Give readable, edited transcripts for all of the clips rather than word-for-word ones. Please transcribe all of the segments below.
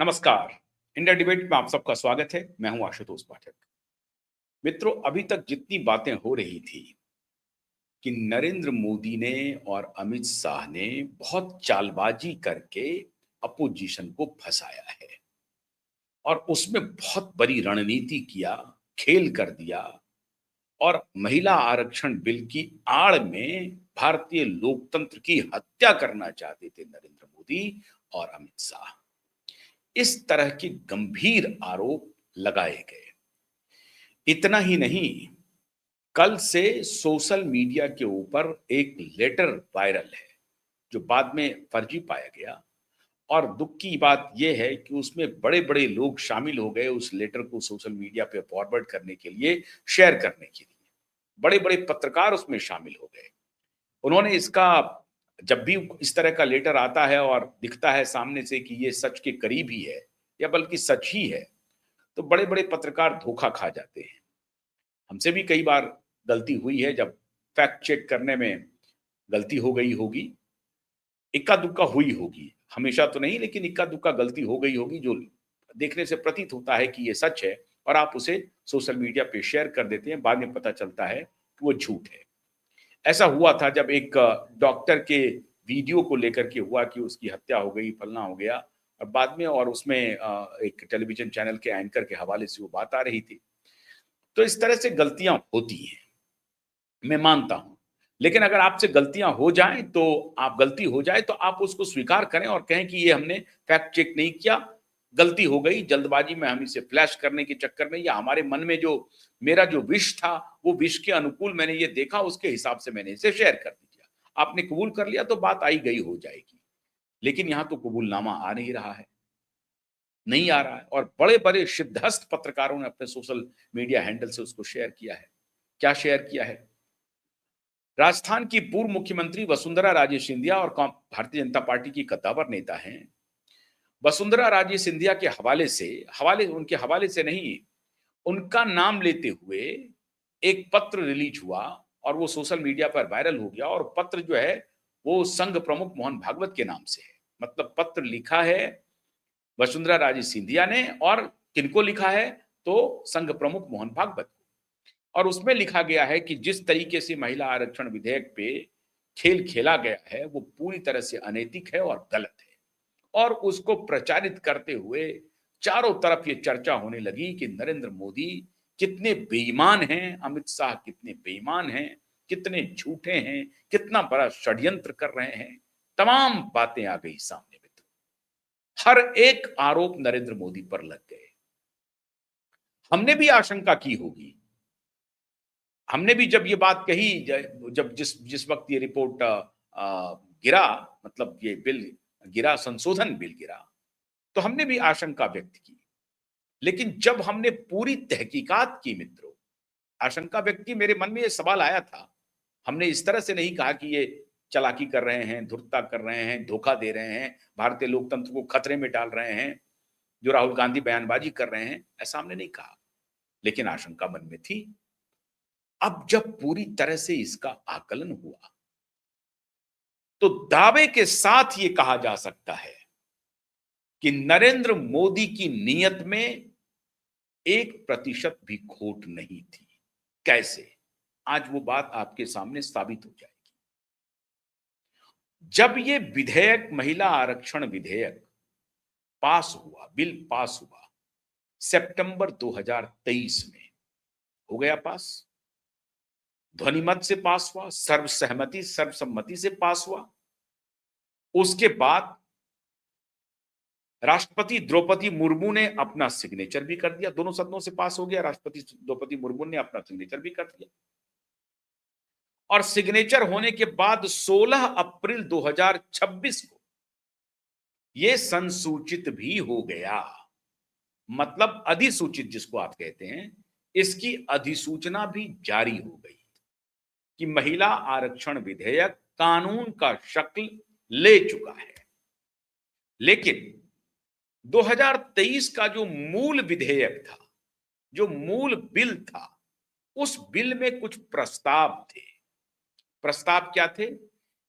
नमस्कार। India debate में आप सबका स्वागत है। मैं हूं आशुतोष पाठक। मित्रों, अभी तक जितनी बातें हो रही थी कि नरेंद्र मोदी ने और अमित शाह ने बहुत चालबाजी करके अपोजिशन को फंसाया है और उसमें बहुत बड़ी रणनीति किया, खेल कर दिया और महिला आरक्षण बिल की आड़ में भारतीय लोकतंत्र की हत्या करना चाहते थे नरेंद्र मोदी और अमित शाह। इस तरह के गंभीर आरोप लगाए गए। इतना ही नहीं, कल से सोशल मीडिया के ऊपर एक लेटर वायरल है जो बाद में फर्जी पाया गया और दुख की बात यह है कि उसमें बड़े-बड़े लोग शामिल हो गए उस लेटर को सोशल मीडिया पे फॉरवर्ड करने के लिए, शेयर करने के लिए। बड़े-बड़े पत्रकार उसमें शामिल हो गए। उन्होंने इसका जब भी इस तरह का लेटर आता है और दिखता है सामने से कि ये सच के करीब ही है या बल्कि सच ही है, तो बड़े-बड़े पत्रकार धोखा खा जाते हैं। हमसे भी कई बार गलती हुई है जब फैक्ट चेक करने में गलती हो गई होगी, इक्का-दुक्का हुई होगी। हमेशा तो नहीं, लेकिन इक्का-दुक्का गलती हो गई होगी जो देखने से प्रतीत होता है कि ये सच है और आप उसे सोशल मीडिया पे शेयर कर देते हैं, बाद में पता चलता है कि वो झूठ है। ऐसा हुआ था जब एक डॉक्टर के वीडियो को लेकर के हुआ कि उसकी हत्या हो गई, फलना हो गया और बाद में और उसमें एक टेलीविज़न चैनल के एंकर के हवाले से वो बात आ रही थी। तो इस तरह से गलतियाँ होती हैं, मैं मानता हूँ। लेकिन अगर आपसे गलतियाँ हो जाएँ तो आप गलती हो जाए तो आप उसको स्वीकार करें और कहें कि ये हमने फैक्ट चेक नहीं किया, गलती हो गई, जल्दबाजी में हम इसे फ्लैश करने के चक्कर में या हमारे मन में जो मेरा जो विश था, वो विश के अनुकूल मैंने ये देखा, उसके हिसाब से मैंने इसे शेयर कर दिया। आपने कबूल कर लिया तो बात आई गई हो जाएगी। लेकिन यहाँ तो कबूलनामा आ नहीं रहा है, नहीं आ रहा है और बड़े-बड़े सिद्धहस्त पत्रकारों ने अपने सोशल मीडिया हैंडल से उसको शेयर किया है। क्या शेयर किया है? राजस्थान की पूर्व मुख्यमंत्री वसुंधरा राजे सिंधिया और भारतीय जनता पार्टी की कद्दावर नेता हैं। वसुंधरा राजे सिंधिया के उनके हवाले से नहीं, उनका नाम लेते हुए एक पत्र रिलीज हुआ और वो सोशल मीडिया पर वायरल हो गया और पत्र जो है वो संघ प्रमुख मोहन भागवत के नाम से है। मतलब पत्र लिखा है वसुंधरा राजे सिंधिया ने और किनको लिखा है? तो संघ प्रमुख मोहन भागवत को। और उसमें लिखा गया है कि जिस तरीके से महिला आरक्षण विधेयक पे खेल खेला गया है वो पूरी तरह से अनैतिक है और गलत है। और उसको प्रचारित करते हुए चारों तरफ ये चर्चा होने लगी कि नरेंद्र मोदी कितने बेईमान हैं, अमित शाह कितने बेईमान हैं, कितने झूठे हैं, कितना बड़ा षड्यंत्र कर रहे हैं। तमाम बातें आ गई सामने में। हर एक आरोप नरेंद्र मोदी पर लग गए। हमने भी आशंका की होगी। हमने भी जब ये बात कही, जब जिस जिस वक्त ये रिपोर्ट गिरा, मतलब ये बिल गिरा, संशोधन बिल गिरा, तो हमने भी आशंका व्यक्त की। लेकिन जब हमने पूरी तहकीकात की मित्रों, आशंका व्यक्त की, मेरे मन में ये सवाल आया था। हमने इस तरह से नहीं कहा कि ये चालाकी कर रहे हैं, धूर्तता कर रहे हैं, धोखा दे रहे हैं, भारतीय लोकतंत्र को खतरे में डाल रहे हैं, जो राहुल गांधी बयानबाजी कर रहे हैं, ऐसा हमने नहीं कहा। लेकिन आशंका मन में थी। अब जब पूरी तरह से इसका आकलन हुआ, तो दावे के साथ ये कहा जा सकता है कि नरेंद्र मोदी की नीयत में 1% भी खोट नहीं थी। कैसे? आज वो बात आपके सामने साबित हो जाएगी। जब ये विधेयक, महिला आरक्षण विधेयक पास हुआ, बिल पास हुआ सितंबर 2023 में, हो गया पास, ध्वनिमत से पास हुआ, सर्वसम्मति से पास हुआ। उसके बाद राष्ट्रपति द्रौपदी मुर्मू ने अपना सिग्नेचर भी कर दिया। दोनों सदनों से पास हो गया, राष्ट्रपति द्रौपदी मुर्मू ने अपना सिग्नेचर भी कर दिया और सिग्नेचर होने के बाद 16 अप्रैल 2026 को यह संसूचित भी हो गया। मतलब अधिसूचित जिसको आप कहते हैं, इसकी अधिसूचना भी जारी हो गई कि महिला आरक्षण विधेयक कानून का शक्ल ले चुका है। लेकिन 2023 का जो मूल विधेयक था, जो मूल बिल था, उस बिल में कुछ प्रस्ताव थे। प्रस्ताव क्या थे?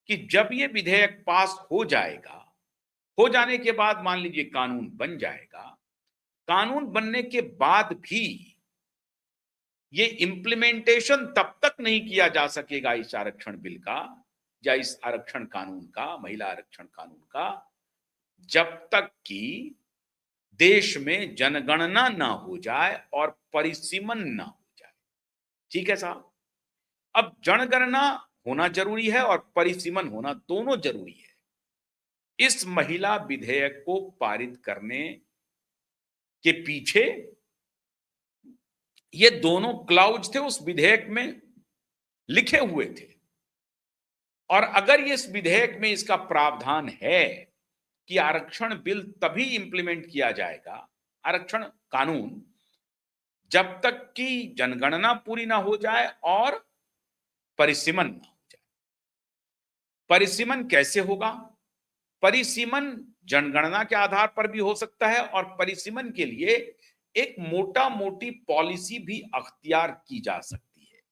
कि जब ये विधेयक पास हो जाएगा हो जाने के बाद मान लीजिए कानून बन जाएगा। कानून बनने के बाद भी ये इम्प्लीमेंटेशन तब तक नहीं किया जा सकेगा इस आरक्षण बिल का या इस आरक्षण कानून का, महिला आरक्षण कानून का, जब तक कि देश में जनगणना ना हो जाए और परिसीमन ना हो जाए। ठीक है साहब? अब जनगणना होना जरूरी है और परिसीमन होना दोनों जरूरी है। इस महिला विधेयक को पारित करने के पीछे ये दोनों क्लाउज थे, उस विधेयक में लिखे हुए थे। और अगर ये इस विधेयक में इसका प्रावधान है कि आरक्षण बिल तभी इंप्लीमेंट किया जाएगा, आरक्षण कानून, जब तक कि जनगणना पूरी ना हो जाए और परिसीमन ना हो जाए। परिसीमन कैसे होगा? परिसीमन जनगणना के आधार पर भी हो सकता है और परिसीमन के लिए एक मोटा मोटी पॉलिसी भी अख्तियार की जा सकती है।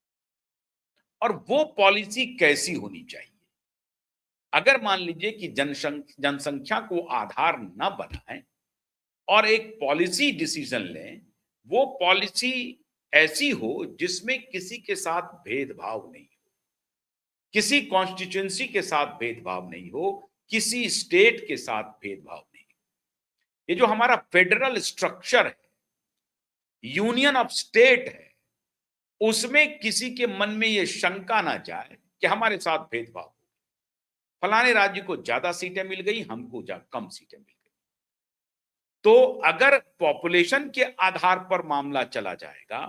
और वो पॉलिसी कैसी होनी चाहिए? अगर मान लीजिए कि जनसंख्या को आधार न बनाएं और एक पॉलिसी डिसीजन लें, वो पॉलिसी ऐसी हो जिसमें किसी के साथ भेदभाव नहीं हो, किसी कॉन्स्टिट्यूएंसी के साथ भेदभाव नहीं हो, किसी स्टेट के साथ भेदभाव नहीं हो। ये जो हमारा फेडरल स्ट्रक्चर है, यूनियन ऑफ स्टेट है, उसमें किसी के मन में ये शंका ना जाए कि हमारे साथ भेदभाव, फलाने राज्य को ज्यादा सीटें मिल गई, हमको कम सीटें मिल गई। तो अगर पॉपुलेशन के आधार पर मामला चला जाएगा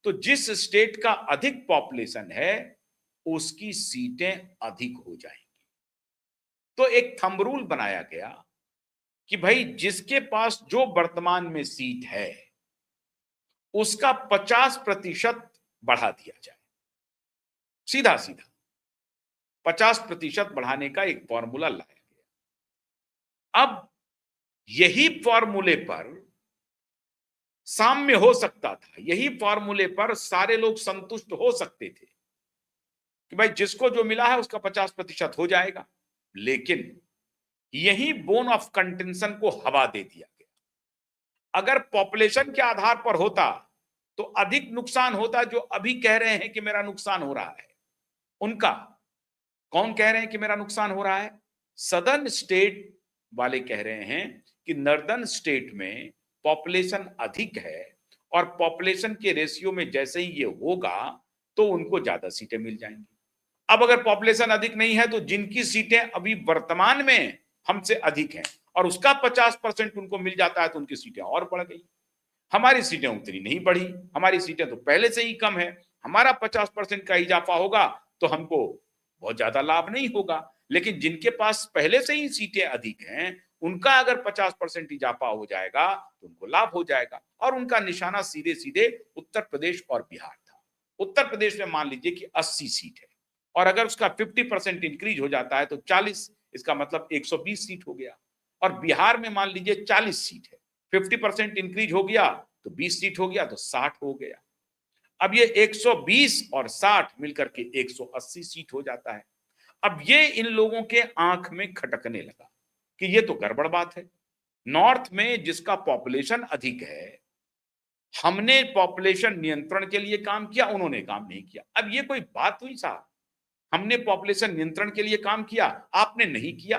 तो जिस स्टेट का अधिक पॉपुलेशन है उसकी सीटें अधिक हो जाएंगी। तो एक थंब रूल बनाया गया कि भाई जिसके पास जो वर्तमान में सीट है उसका 50% बढ़ा दिया जाए। सीधा सीधा 50% बढ़ाने का एक फॉर्मूला लाया गया। अब यही फॉर्मूले पर साम्य हो सकता था, यही फॉर्मूले पर सारे लोग संतुष्ट हो सकते थे कि भाई जिसको जो मिला है उसका 50% हो जाएगा। लेकिन यही बोन ऑफ कंटेंशन को हवा दे दिया गया। अगर पॉपुलेशन के आधार पर होता तो अधिक नुकसान होता। जो अभी कह रहे हैं कि मेरा नुकसान हो रहा है, उनका कौन कह रहे हैं कि मेरा नुकसान हो रहा है? सदर्न स्टेट वाले कह रहे हैं कि नॉर्दर्न स्टेट में पॉपुलेशन अधिक है और पॉपुलेशन के रेशियो में जैसे ही ये होगा तो उनको ज्यादा सीटें मिल जाएंगी। अब अगर पॉपुलेशन अधिक नहीं है तो जिनकी सीटें अभी वर्तमान में हमसे अधिक हैं और उसका 50% उनको मिल जाता है तो उनकी सीटें और बढ़ गई। हमारी सीटें उतनी नहीं बढ़ी, हमारी सीटें तो पहले से ही कम है। हमारा 50% का इजाफा होगा तो हमको बहुत ज्यादा लाभ नहीं होगा, लेकिन जिनके पास पहले से ही सीटें अधिक हैं उनका अगर 50% इजाफा हो जाएगा तो उनको लाभ हो जाएगा। और उनका निशाना सीधे सीधे उत्तर प्रदेश और बिहार था। उत्तर प्रदेश में मान लीजिए कि 80 सीट है और अगर उसका 50% इंक्रीज हो जाता है तो 40, इसका मतलब 120 सीट हो गया। और बिहार में मान लीजिए 40 सीट है, 50% इंक्रीज हो गया तो 20 सीट हो गया तो 60 हो गया। अब ये 120 और 60 मिलकर के 180 सीट हो जाता है। अब ये इन लोगों के आंख में खटकने लगा कि ये तो गड़बड़ बात है। नॉर्थ में जिसका पॉपुलेशन अधिक है, हमने पॉपुलेशन नियंत्रण के लिए काम किया, उन्होंने काम नहीं किया। अब ये कोई बात हुई साहब? हमने पॉपुलेशन नियंत्रण के लिए काम किया, आपने नहीं किया।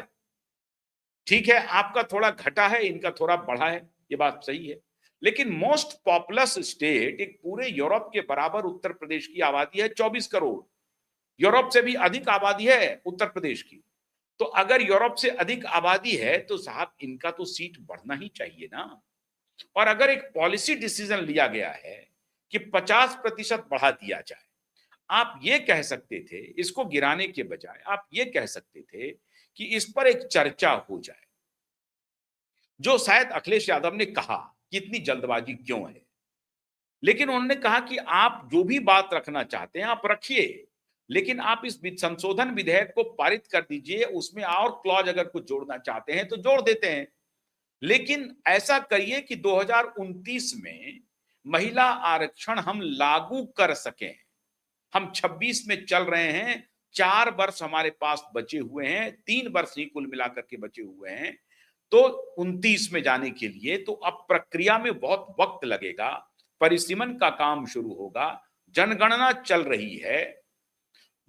ठीक है, आपका थोड़ा घटा है, इनका थोड़ा बढ़ा है, ये बात सही है। लेकिन मोस्ट पॉपुलस स्टेट, एक पूरे यूरोप के बराबर उत्तर प्रदेश की आबादी है 24 करोड़। यूरोप से भी अधिक आबादी है उत्तर प्रदेश की। तो अगर यूरोप से अधिक आबादी है तो साहब इनका तो सीट बढ़ना ही चाहिए ना। और अगर एक पॉलिसी डिसीजन लिया गया है कि 50% बढ़ा दिया जाए, आप ये कह सकते थे, इसको गिराने के बजाय आप ये कह सकते थे कि इस पर एक चर्चा हो जाए। जो शायद अखिलेश यादव ने कहा कि इतनी जल्दबाजी क्यों है, लेकिन उन्होंने कहा कि आप जो भी बात रखना चाहते हैं आप रखिए, लेकिन आप इस संशोधन विधेयक को पारित कर दीजिए, उसमें और क्लॉज अगर कुछ जोड़ना चाहते हैं तो जोड़ देते हैं। लेकिन ऐसा करिए कि 2029 में महिला आरक्षण हम लागू कर सकें। हम 26 में चल रहे हैं, 4 वर्ष हमारे पास बचे हुए हैं, 3 वर्ष ही कुल मिलाकर के बचे हुए हैं। तो 29 में जाने के लिए, तो अब प्रक्रिया में बहुत वक्त लगेगा, परिसीमन का काम शुरू होगा, जनगणना चल रही है,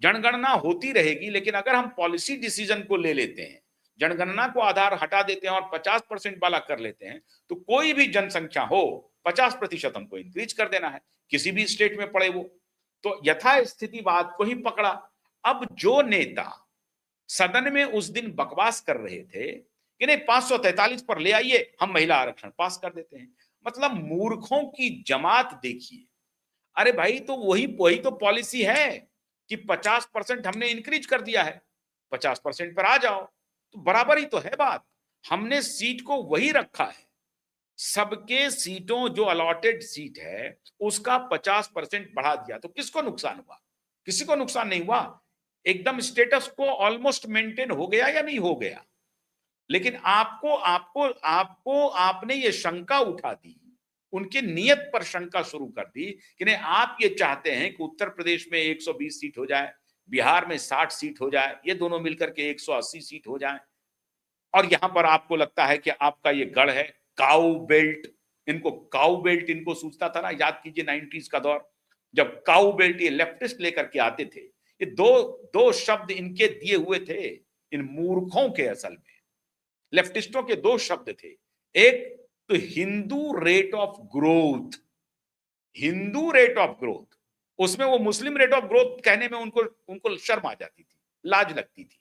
जनगणना होती रहेगी, लेकिन अगर हम पॉलिसी डिसीजन को ले लेते हैं, जनगणना को आधार हटा देते हैं और 50% वाला कर लेते हैं, तो कोई भी जनसंख्या हो 50% हमको इंक्रीज कर देना है, किसी भी स्टेट में पड़े वो। तो यथास्थितिवाद को ही पकड़ा। अब जो नेता सदन में उस दिन बकवास कर रहे थे कि नहीं 543 पर ले आइए, हम महिला आरक्षण पास कर देते हैं, मतलब मूर्खों की जमात देखिए। अरे भाई, तो वही वही तो पॉलिसी है कि 50% हमने इंक्रीज कर दिया है, 50% पर आ जाओ, तो बराबर ही तो है बात। हमने सीट को वही रखा है, सबके सीटों जो अलॉटेड सीट है उसका 50% बढ़ा दिया, तो किसको नुकसान हुआ? किसी को नुकसान नहीं हुआ। एकदम स्टेटस को ऑलमोस्ट मेंटेन हो गया या नहीं हो गया। लेकिन आपको आपको आपको आपने ये शंका उठा दी, उनकी नीयत पर शंका शुरू कर दी कि नहीं आप ये चाहते हैं कि उत्तर प्रदेश में 120 सीट हो जाए, बिहार में 60 सीट हो जाए, ये दोनों मिलकर के 180 सीट हो जाए, और यहां पर आपको लगता है कि आपका ये गढ़ है काउ बेल्ट। इनको काउ बेल्ट इनको सूझता था ना, याद कीजिए 90s का दौर, जब काउ बेल्ट ये लेफ्टिस्ट लेकर के आते थे, ये दो दो शब्द इनके दिए हुए थे, इन मूर्खों के, असल में लेफ्टिस्टों के दो शब्द थे। एक तो Hindu rate of growth, Hindu rate of growth, उसमें वो मुस्लिम रेट ऑफ ग्रोथ कहने में उनको उनको शर्म आ जाती थी, लाज लगती थी,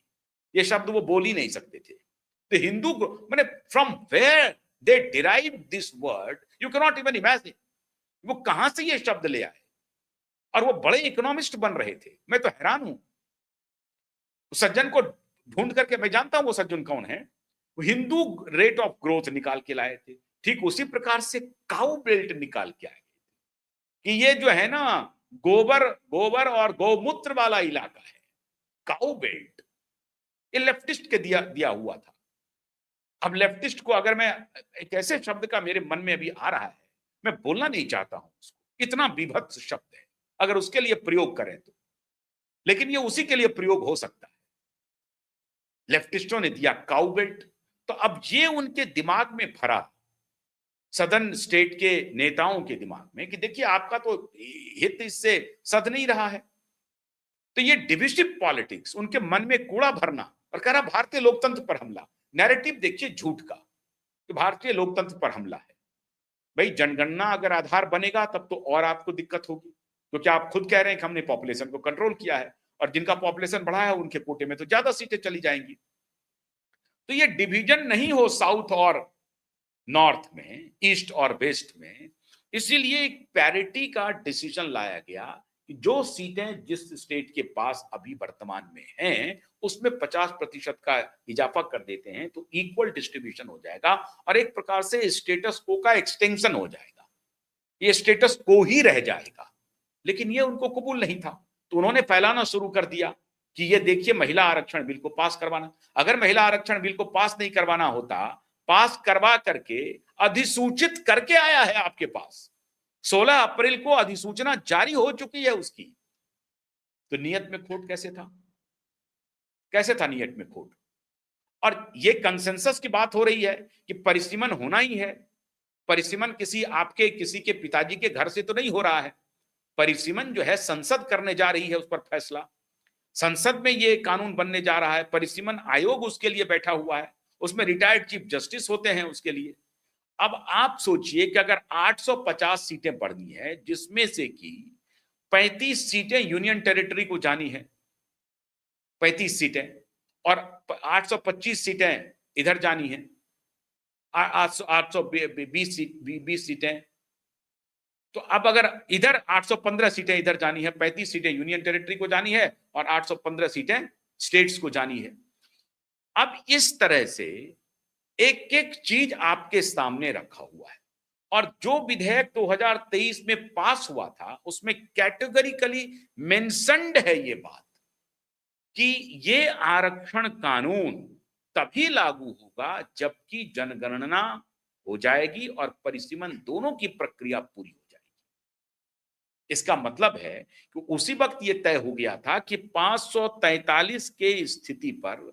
ये शब्द वो बोल ही नहीं सकते थे। तो हिंदू मैंने from where they derive this word you cannot even इवन इमेजिन, वो कहां से ये शब्द ले आए, और वो बड़े इकोनॉमिस्ट बन रहे थे। मैं तो हैरान हूं, सज्जन को ढूंढ करके मैं जानता हूं वो सज्जन कौन है, वो हिंदू रेट ऑफ ग्रोथ निकाल के लाए थे। ठीक उसी प्रकार से काउ बेल्ट निकाल के आए कि ये जो है ना गोबर गोबर और गौमूत्र वाला इलाका है, काउ बेल्ट, ये लेफ्टिस्ट के दिया दिया हुआ था। अब लेफ्टिस्ट को अगर मैं, एक ऐसे शब्द का मेरे मन में अभी आ रहा है, मैं बोलना नहीं चाहता हूं उसको, इतना विभत्स शब्द है अगर उसके लिए प्रयोग करें तो, लेकिन ये उसी के लिए प्रयोग हो सकता है। लेफ्टिस्टों ने दिया काउ बेल्ट, तो अब ये उनके दिमाग में भरा, सदन स्टेट के नेताओं के दिमाग में कि देखिए आपका तो हित इससे सध नहीं रहा है। तो ये डिविसिव पॉलिटिक्स उनके मन में कूड़ा भरना, और कह रहा भारतीय लोकतंत्र पर हमला। नैरेटिव देखिए झूठ का कि भारतीय लोकतंत्र पर हमला है। भाई जनगणना अगर आधार बनेगा तब तो और आपको दिक्कत होगी, क्योंकि आप खुद कह रहे हैं कि हमने पॉपुलेशन को कंट्रोल किया है, और जिनका पॉपुलेशन बढ़ा है उनके कोटे में तो ज्यादा सीटें चली जाएंगी। तो ये डिवीजन नहीं हो साउथ और नॉर्थ में, ईस्ट और वेस्ट में, इसीलिए एक पैरिटी का डिसीजन लाया गया कि जो सीटें जिस स्टेट के पास अभी वर्तमान में हैं उसमें 50% का इजाफा कर देते हैं तो इक्वल डिस्ट्रीब्यूशन हो जाएगा, और एक प्रकार से स्टेटस को का एक्सटेंशन हो जाएगा, ये स्टेटस को ही रह जाएगा। लेकिन ये उनको कबूल नहीं था, तो उन्होंने फैलाना शुरू कर दिया कि ये देखिए महिला आरक्षण बिल को पास करवाना। अगर महिला आरक्षण बिल को पास नहीं करवाना होता, पास करवा करके अधिसूचित करके आया है आपके पास, 16 अप्रैल को अधिसूचना जारी हो चुकी है उसकी, तो नियत में खोट कैसे था? कैसे था नियत में खोट? और ये कंसेंसस की बात हो रही है कि परिसीमन होना ही है। परिसीमन किसी के पिताजी के घर से तो नहीं हो रहा है, परिसीमन जो है संसद करने जा रही है उस पर फैसला, संसद में ये कानून बनने जा रहा है, परिसीमन आयोग उसके लिए बैठा हुआ है, उसमें रिटायर्ड चीफ जस्टिस होते हैं उसके लिए। अब आप सोचिए कि अगर 850 सीटें बढ़नी है, जिसमें से कि 35 सीटें यूनियन टेरिटरी को जानी है, 35 सीटें, और 825 सीटें इधर जानी है, 820 सीटें, तो अब अगर इधर 815 सीटें इधर जानी है, 35 सीटें यूनियन टेरिटरी को जानी है और 815 सीटें स्टेट्स को जानी है। अब इस तरह से एक एक चीज आपके सामने रखा हुआ है, और जो विधेयक 2023 में पास हुआ था उसमें कैटेगरिकली मेंशन्ड है ये बात कि ये आरक्षण कानून तभी लागू होगा जबकि जनगणना हो जाएगी और परिसीमन दोनों की प्रक्रिया पूरी हो जाएगी। इसका मतलब है कि उसी वक्त ये तय हो गया था कि 543 के स्थिति पर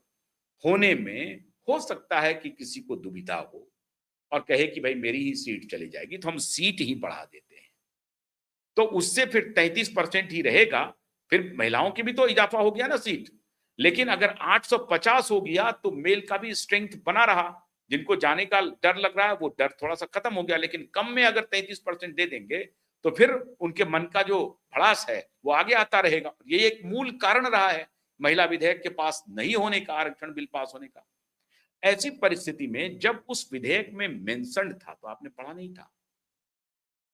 होने में हो सकता है कि किसी को दुविधा हो और कहे कि भाई मेरी ही सीट चली जाएगी, तो हम सीट ही बढ़ा देते हैं, तो उससे फिर 33% ही रहेगा। फिर महिलाओं की भी तो इजाफा हो गया ना सीट। लेकिन अगर 850 हो गया तो मेल का भी स्ट्रेंथ बना रहा। जिनको जाने का डर लग रहा है वो डर थोड़ा सा खत्म हो गया। लेकिन कम में अगर 33% दे देंगे तो फिर उनके मन का जो भड़ास है वो आगे आता रहेगा। ये एक मूल कारण रहा है महिला विधेयक के पास नहीं होने का, आरक्षण बिल पास होने का। ऐसी परिस्थिति में जब उस विधेयक में मेंशन था तो आपने पढ़ा नहीं था,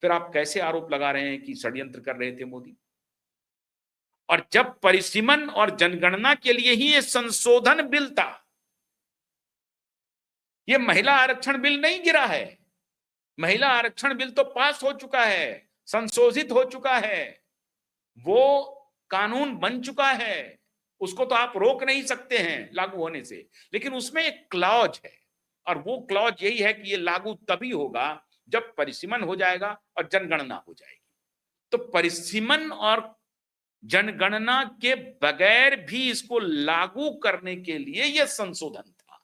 फिर आप कैसे आरोप लगा रहे हैं कि षड्यंत्र कर रहे थे मोदी? और जब परिसीमन और जनगणना के लिए ही ये संशोधन बिल था, ये महिला आरक्षण बिल नहीं गिरा है। महिला आरक्षण बिल तो पास हो चुका है, संशोधित हो चुका है, वो कानून बन चुका है, उसको तो आप रोक नहीं सकते हैं लागू होने से। लेकिन उसमें एक क्लॉज है और वो क्लॉज यही है कि ये लागू तभी होगा जब परिसीमन हो जाएगा और जनगणना हो जाएगी। तो परिसीमन और जनगणना के बगैर भी इसको लागू करने के लिए यह संशोधन था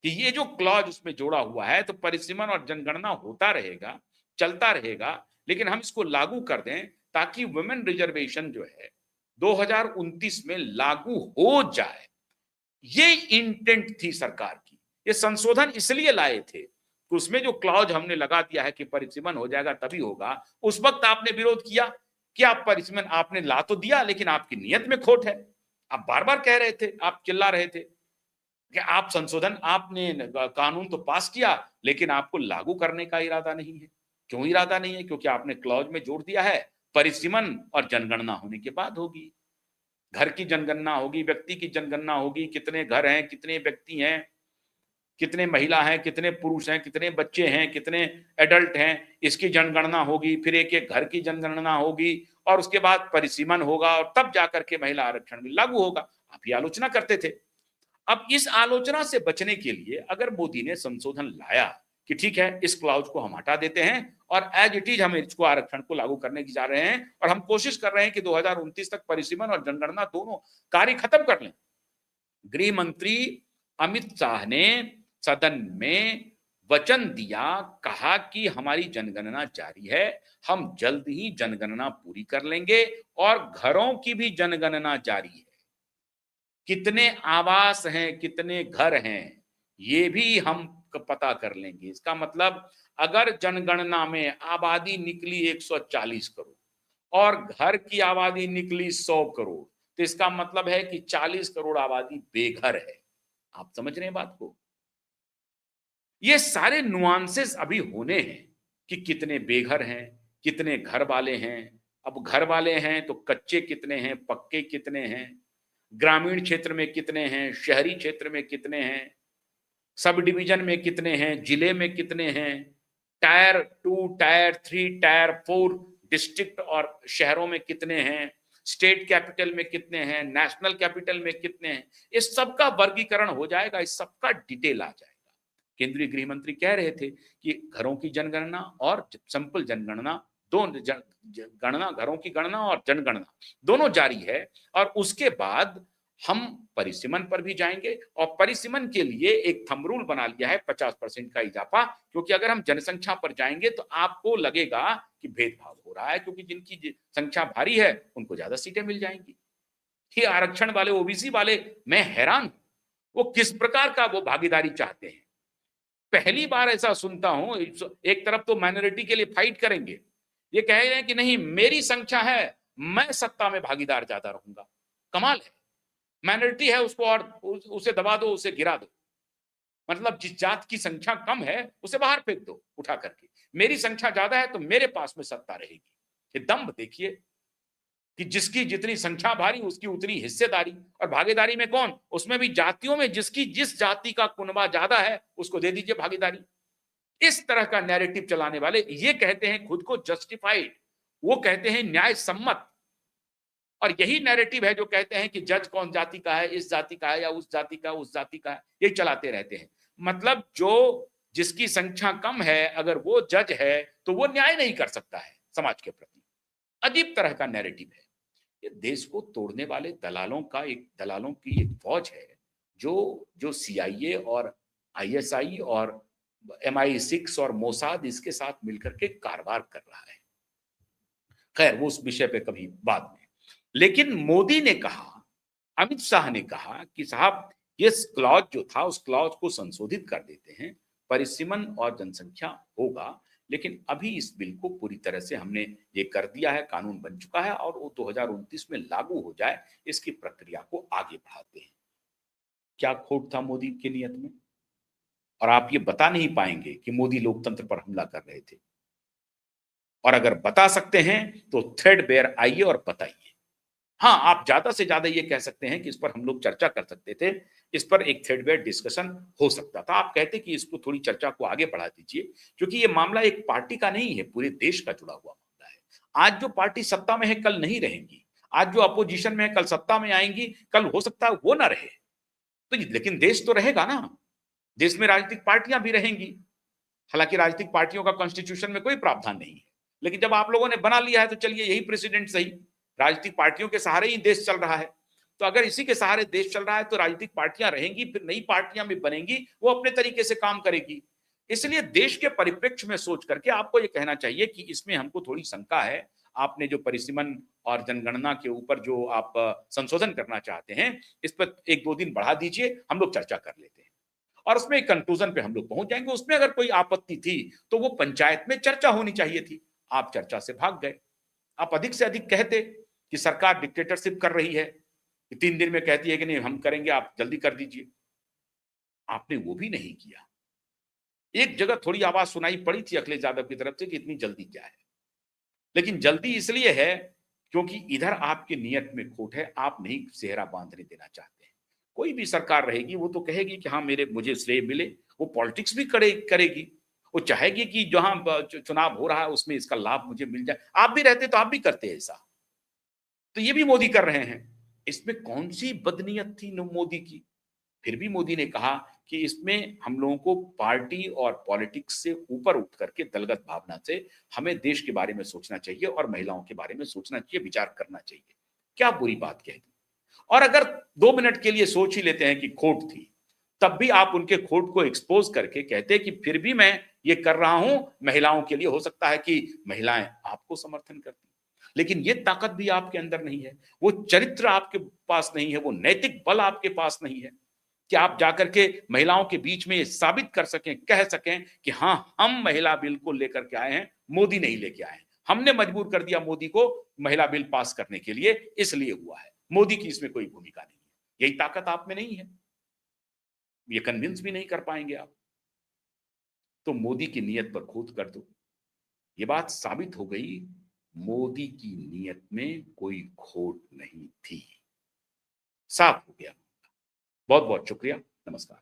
कि ये जो क्लॉज उसमें जोड़ा हुआ है, तो परिसीमन और जनगणना होता रहेगा, चलता रहेगा, लेकिन हम इसको लागू कर दें ताकि वुमेन रिजर्वेशन जो है 2029 में लागू हो जाए। ये इंटेंट थी सरकार की। ये संशोधन इसलिए लाए थे कि उसमें जो क्लॉज हमने लगा दिया है कि परिसीमन हो जाएगा तभी होगा, उस वक्त आपने विरोध किया कि आप परिसीमन आपने ला तो दिया लेकिन आपकी नियत में खोट है। आप बार बार कह रहे थे, आप चिल्ला रहे थे कि आप संशोधन, आपने कानून तो पास किया लेकिन आपको लागू करने का इरादा नहीं है। क्यों इरादा नहीं है? क्योंकि आपने क्लॉज में जोड़ दिया है परिसीमन और जनगणना होने के बाद होगी। घर की जनगणना होगी, व्यक्ति की जनगणना होगी, कितने घर हैं, कितने व्यक्ति हैं, कितने महिला हैं, कितने पुरुष हैं, कितने बच्चे हैं, कितने एडल्ट हैं, इसकी जनगणना होगी। फिर एक एक घर की जनगणना होगी और उसके बाद परिसीमन होगा और तब जाकर के महिला आरक्षण भी लागू होगा। आप ये आलोचना करते थे। अब इस आलोचना से बचने के लिए अगर मोदी ने संशोधन लाया कि ठीक है इस क्लाउज को हम हटा देते हैं और एज इट इज हम इसको आरक्षण को लागू करने की जा रहे हैं और हम कोशिश कर रहे हैं कि 2029 तक परिसीमन और जनगणना दोनों कार्य खत्म कर लें। गृह मंत्री अमित शाह ने सदन में वचन दिया, कहा कि हमारी जनगणना जारी है, हम जल्द ही जनगणना पूरी कर लेंगे और घरों की भी जनगणना जारी है। कितने आवास हैं, कितने घर हैं, ये भी हम पता कर लेंगे। इसका मतलब अगर जनगणना में आबादी निकली 140 करोड़ और घर की आबादी निकली 100 करोड़, तो इसका मतलब है कि 40 करोड़ आबादी बेघर है। आप समझ रहे हैं बात को? ये सारे नुआंसेस अभी होने हैं कि कितने बेघर हैं, कितने घर वाले हैं। अब घर वाले हैं तो कच्चे कितने हैं, पक्के कितने हैं, ग्रामीण क्षेत्र में कितने हैं, शहरी क्षेत्र में कितने हैं, सब डिवीजन में कितने हैं, जिले में कितने हैं, टायर 2, टायर 3, टायर 4 डिस्ट्रिक्ट और शहरों में कितने हैं, स्टेट कैपिटल में कितने हैं, नेशनल कैपिटल में कितने हैं। इस सबका वर्गीकरण हो जाएगा, इस सबका डिटेल आ जाएगा। केंद्रीय गृह मंत्री कह रहे थे कि घरों की जनगणना और सिंपल जनगणना, दोनों गणना, घरों की गणना और जनगणना दोनों जारी है और उसके बाद हम परिसीमन पर भी जाएंगे। और परिसीमन के लिए एक थंब रूल बना लिया है 50% का इजाफा, क्योंकि अगर हम जनसंख्या पर जाएंगे तो आपको लगेगा कि भेदभाव हो रहा है, क्योंकि जिनकी संख्या भारी है उनको ज्यादा सीटें मिल जाएंगी। ये आरक्षण वाले, ओबीसी वाले, मैं हैरान हूं वो किस प्रकार का वो भागीदारी चाहते हैं। पहली बार ऐसा सुनता हूं। एक तरफ तो माइनॉरिटी के लिए फाइट करेंगे, ये कह रहे हैं कि नहीं मेरी संख्या है, मैं सत्ता में भागीदार ज्यादा रहूंगा। कमाल है। माइनॉरिटी है उसको और उसे दबा दो, उसे गिरा दो। मतलब जिस जात की संख्या कम है उसे बाहर फेंक दो उठा करके, मेरी संख्या ज्यादा है तो मेरे पास में सत्ता रहेगी। ये दम्भ देखिए कि जिसकी जितनी संख्या भारी उसकी उतनी हिस्सेदारी। और भागीदारी में कौन? उसमें भी जातियों में जिसकी जिस जाति का कुनबा ज्यादा है उसको दे दीजिए भागीदारी। इस तरह का नैरेटिव चलाने वाले ये कहते हैं खुद को जस्टिफाइड, वो कहते हैं न्याय सम्मत। और यही नैरेटिव है जो कहते हैं कि जज कौन जाति का है, इस जाति का है या उस जाति का, उस जाति का है, ये चलाते रहते हैं। मतलब जो जिसकी संख्या कम है अगर वो जज है तो वो न्याय नहीं कर सकता है समाज के प्रति। अजीब तरह का नैरेटिव है। ये देश को तोड़ने वाले दलालों की एक फौज है जो जो सीआईए और आईएसआई और MI6 और मोसाद इसके साथ मिलकर के कारवार कर रहा है। खैर वो उस विषय पे कभी बाद में। लेकिन मोदी ने कहा, अमित शाह ने कहा कि साहब ये क्लॉज जो था उस क्लॉज को संशोधित कर देते हैं, परिसीमन और जनसंख्या होगा, लेकिन अभी इस बिल को पूरी तरह से हमने ये कर दिया है, कानून बन चुका है और वो 2029 में लागू हो जाए, इसकी प्रक्रिया को आगे बढ़ाते हैं। क्या खोट था मोदी की नीयत में? और आप ये बता नहीं पाएंगे कि मोदी लोकतंत्र पर हमला कर रहे थे। और अगर बता सकते हैं तो थ्रेडबेयर आइए और बताइए। हाँ, आप ज्यादा से ज्यादा ये कह सकते हैं कि इस पर हम लोग चर्चा कर सकते थे, इस पर एक थ्रेडबेयर डिस्कशन हो सकता था। आप कहते कि इसको थोड़ी चर्चा को आगे बढ़ा दीजिए, क्योंकि ये मामला एक पार्टी का नहीं है, पूरे देश का जुड़ा हुआ मामला है। आज जो पार्टी सत्ता में है कल नहीं रहेंगी, आज जो अपोजिशन में है कल सत्ता में आएंगी, कल हो सकता है वो ना रहे। तो लेकिन देश तो रहेगा ना, देश में राजनीतिक पार्टियां भी रहेंगी। हालांकि राजनीतिक पार्टियों का कॉन्स्टिट्यूशन में कोई प्रावधान नहीं है, लेकिन जब आप लोगों ने बना लिया है तो चलिए यही प्रेसिडेंट सही, राजनीतिक पार्टियों के सहारे ही देश चल रहा है। तो अगर इसी के सहारे देश चल रहा है तो राजनीतिक पार्टियां रहेंगी, फिर नई पार्टियां भी बनेंगी, वो अपने तरीके से काम करेगी। इसलिए देश के परिप्रेक्ष्य में सोच करके आपको ये कहना चाहिए कि इसमें हमको थोड़ी शंका है। आपने जो परिसीमन और जनगणना के ऊपर जो आप संशोधन करना चाहते हैं, इस पर 1-2 दिन बढ़ा दीजिए, हम लोग चर्चा कर लेते हैं और उसमें एक कंक्लूजन पे हम लोग पहुंच जाएंगे। उसमें अगर कोई आपत्ति थी तो वो पंचायत में चर्चा होनी चाहिए थी। आप चर्चा से भाग गए। आप अधिक से अधिक कहते कि सरकार डिक्टेटरशिप कर रही है, 3 दिन में कहती है कि नहीं हम करेंगे, आप जल्दी कर दीजिए। आपने वो भी नहीं किया। एक जगह थोड़ी आवाज सुनाई पड़ी थी अखिलेश यादव की तरफ से कि इतनी जल्दी क्या है, लेकिन जल्दी इसलिए है क्योंकि इधर आपकी नीयत में खोट है, आप नहीं सेहरा बांधने देना चाहते हैं। कोई भी सरकार रहेगी वो तो कहेगी कि हाँ मुझे श्रेय मिले, वो पॉलिटिक्स भी करेगी, वो चाहेगी कि जहां चुनाव हो रहा है उसमें इसका लाभ मुझे मिल जाए। आप भी रहते तो आप भी करते ऐसा, तो ये भी मोदी कर रहे हैं। इसमें कौन सी बदनीयत थी मोदी की? फिर भी मोदी ने कहा कि इसमें हम लोगों को पार्टी और पॉलिटिक्स से ऊपर उठ करके दलगत भावना से हमें देश के बारे में सोचना चाहिए और महिलाओं के बारे में सोचना चाहिए, विचार करना चाहिए। क्या बुरी बात कह दी? और अगर 2 मिनट के लिए सोच ही लेते हैं कि खोट थी, तब भी आप उनके खोट को एक्सपोज करके कहते कि फिर भी मैं ये कर रहा हूं महिलाओं के लिए। हो सकता है कि महिलाएं आपको समर्थन करती, लेकिन ये ताकत भी आपके अंदर नहीं है, वो चरित्र आपके पास नहीं है, वो नैतिक बल आपके पास नहीं है कि आप जाकर के महिलाओं के बीच में साबित कर सकें, कह सकें कि हाँ हम महिला बिल को लेकर के आए हैं, मोदी नहीं लेके आए हैं, हमने मजबूर कर दिया मोदी को महिला बिल पास करने के लिए, इसलिए हुआ है, मोदी की इसमें कोई भूमिका नहीं है। यही ताकत आप में नहीं है, ये कन्विंस भी नहीं कर पाएंगे आप। तो मोदी की नीयत पर खोद कर दो। ये बात साबित हो गई, मोदी की नीयत में कोई खोट नहीं थी, साफ हो गया। बहुत बहुत शुक्रिया, नमस्कार।